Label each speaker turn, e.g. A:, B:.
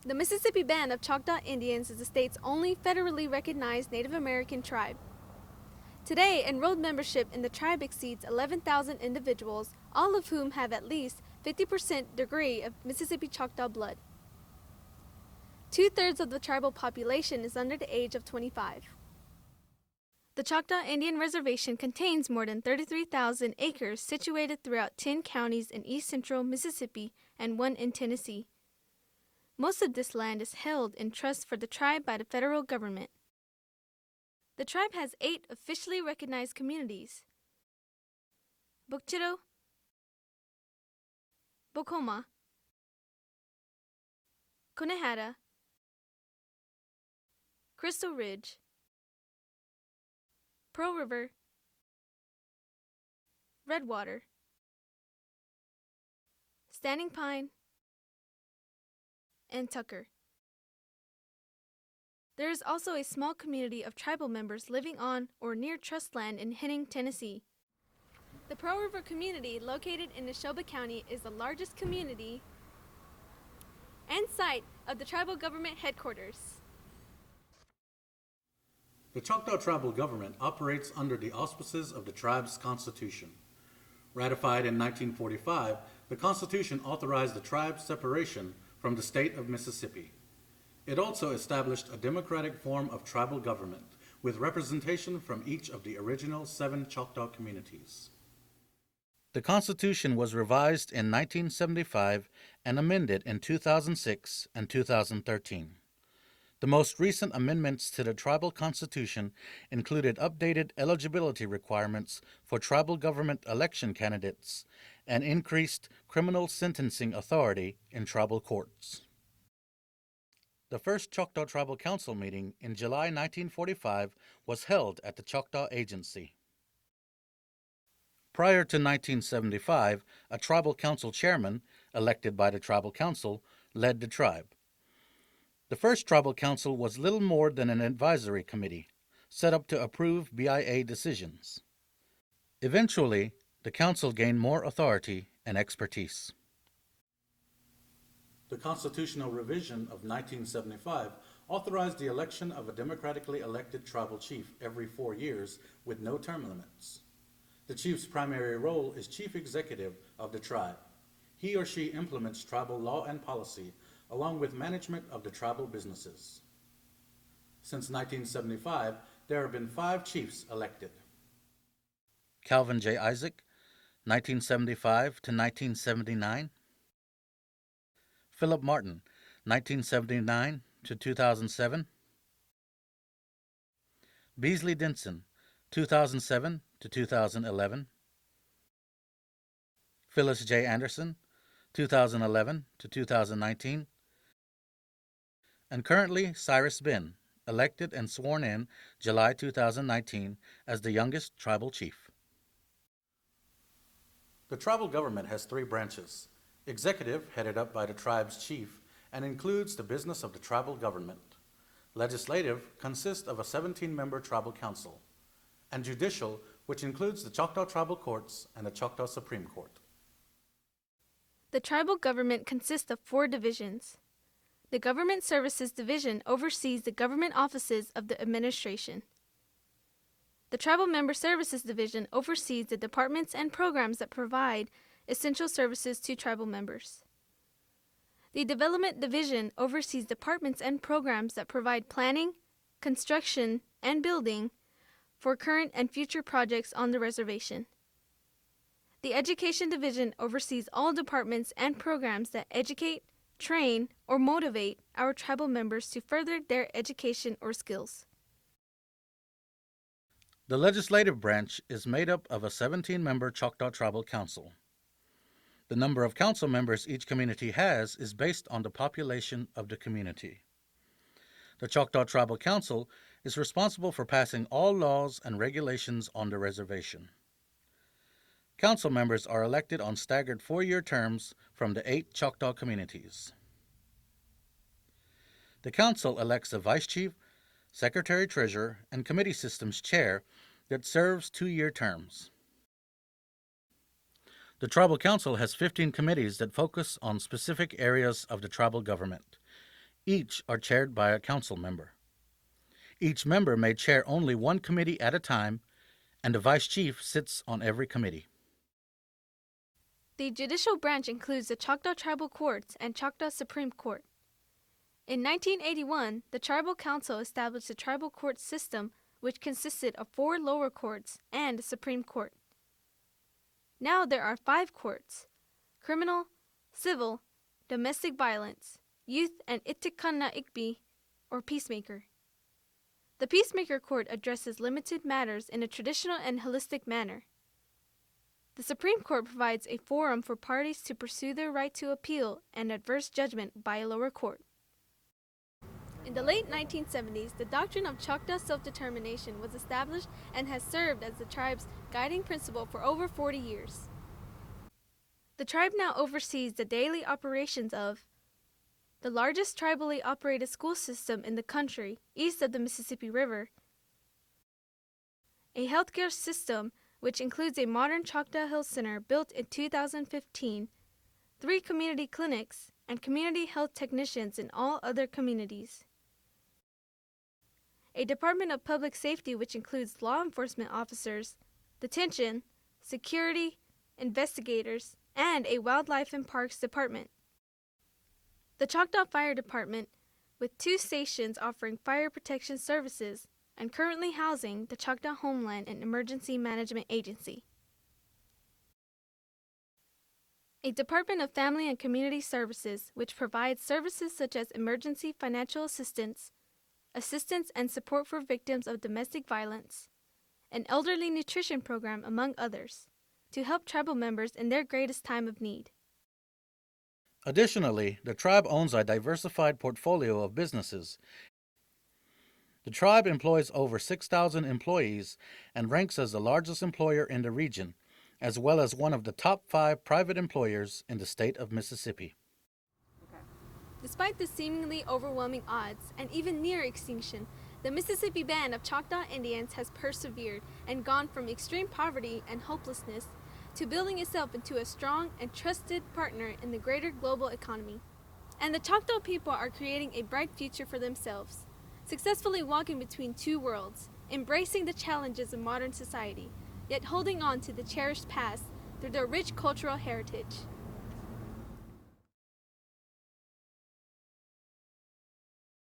A: The Mississippi Band of Choctaw Indians is the state's only federally recognized Native American tribe. Today, enrolled membership in the tribe exceeds 11,000 individuals, all of whom have at least 50% degree of Mississippi Choctaw blood. 2/3 of the tribal population is under the age of 25. The Choctaw Indian Reservation contains more than 33,000 acres situated throughout 10 counties in east central Mississippi and 1 in Tennessee. Most of this land is held in trust for the tribe by the federal government. The tribe has 8 officially recognized communities: Bokchito, Bokoma, Conejada, Crystal Ridge, Pearl River, Redwater, Standing Pine, and Tucker. There is also a small community of tribal members living on or near trust land in Henning, Tennessee. The Pearl River community, located in Neshoba County, is the largest community and site of the tribal government headquarters.
B: The Choctaw Tribal Government operates under the auspices of the tribe's constitution. Ratified in 1945, the Constitution authorized the tribe's separation from the state of Mississippi. It also established a democratic form of tribal government with representation from each of the original 7 Choctaw communities. The Constitution was revised in 1975 and amended in 2006 and 2013. The most recent amendments to the tribal constitution included updated eligibility requirements for tribal government election candidates and increased criminal sentencing authority in tribal courts. The first Choctaw Tribal Council meeting in July 1945 was held at the Choctaw Agency. Prior to 1975, a tribal council chairman, elected by the tribal council, led the tribe. The first tribal council was little more than an advisory committee, set up to approve BIA decisions. Eventually, the council gained more authority and expertise. The constitutional revision of 1975 authorized the election of a democratically elected tribal chief every 4 years with no term limits. The chief's primary role is chief executive of the tribe. He or she implements tribal law and policy along with management of the tribal businesses. Since 1975, there have been 5 chiefs elected. Calvin J. Isaac, 1975 to 1979. Philip Martin, 1979 to 2007. Beasley Denson, 2007 to 2011. Phyllis J. Anderson, 2011 to 2019. And currently Cyrus Ben, elected and sworn in July 2019 as the youngest tribal chief. The tribal government has 3 branches: executive, headed up by the tribe's chief, and includes the business of the tribal government. Legislative consists of a 17-member tribal council, and judicial, which includes the Choctaw Tribal Courts and the Choctaw Supreme Court.
A: The tribal government consists of 4 divisions. The Government Services Division oversees the government offices of the administration. The Tribal Member Services Division oversees the departments and programs that provide essential services to tribal members. The Development Division oversees departments and programs that provide planning, construction, and building for current and future projects on the reservation. The Education Division oversees all departments and programs that educate, train, or motivate our tribal members to further their education or skills.
B: The legislative branch is made up of a 17-member Choctaw Tribal Council. The number of council members each community has is based on the population of the community. The Choctaw Tribal Council is responsible for passing all laws and regulations on the reservation. Council members are elected on staggered 4-year terms from the 8 Choctaw communities. The council elects a vice chief, secretary-treasurer, and committee systems chair that serves 2-year terms. The Tribal Council has 15 committees that focus on specific areas of the tribal government. Each are chaired by a council member. Each member may chair only one committee at a time, and a vice chief sits on every committee.
A: The judicial branch includes the Choctaw Tribal Courts and Choctaw Supreme Court. In 1981, the Tribal Council established the tribal court system, which consisted of 4 lower courts and a Supreme Court. Now there are 5 courts: criminal, civil, domestic violence, youth, and Itikana Ikbi, or peacemaker. The peacemaker court addresses limited matters in a traditional and holistic manner. The Supreme Court provides a forum for parties to pursue their right to appeal an adverse judgment by a lower court. In the late 1970s, the doctrine of Choctaw self-determination was established and has served as the tribe's guiding principle for over 40 years. The tribe now oversees the daily operations of the largest tribally operated school system in the country east of the Mississippi River, a healthcare system which includes a modern Choctaw Health Center built in 2015, 3 community clinics, and community health technicians in all other communities. A Department of Public Safety which includes law enforcement officers, detention, security, investigators, and a Wildlife and Parks Department. The Choctaw Fire Department, with 2 stations offering fire protection services and currently housing the Choctaw Homeland and Emergency Management Agency. A Department of Family and Community Services, which provides services such as emergency financial assistance and support for victims of domestic violence, an elderly nutrition program, among others, to help tribal members in their greatest time of need. Additionally, the tribe owns a diversified portfolio of businesses. The tribe employs over 6,000 employees and ranks as the largest employer in the region, as well as one of the top 5 private employers in the state of Mississippi. Despite the seemingly overwhelming odds and even near extinction, the Mississippi Band of Choctaw Indians has persevered and gone from extreme poverty and hopelessness to building itself into a strong and trusted partner in the greater global economy. And the Choctaw people are creating a bright future for themselves, successfully walking between 2 worlds, embracing the challenges of modern society, yet holding on to the cherished past through their rich cultural heritage.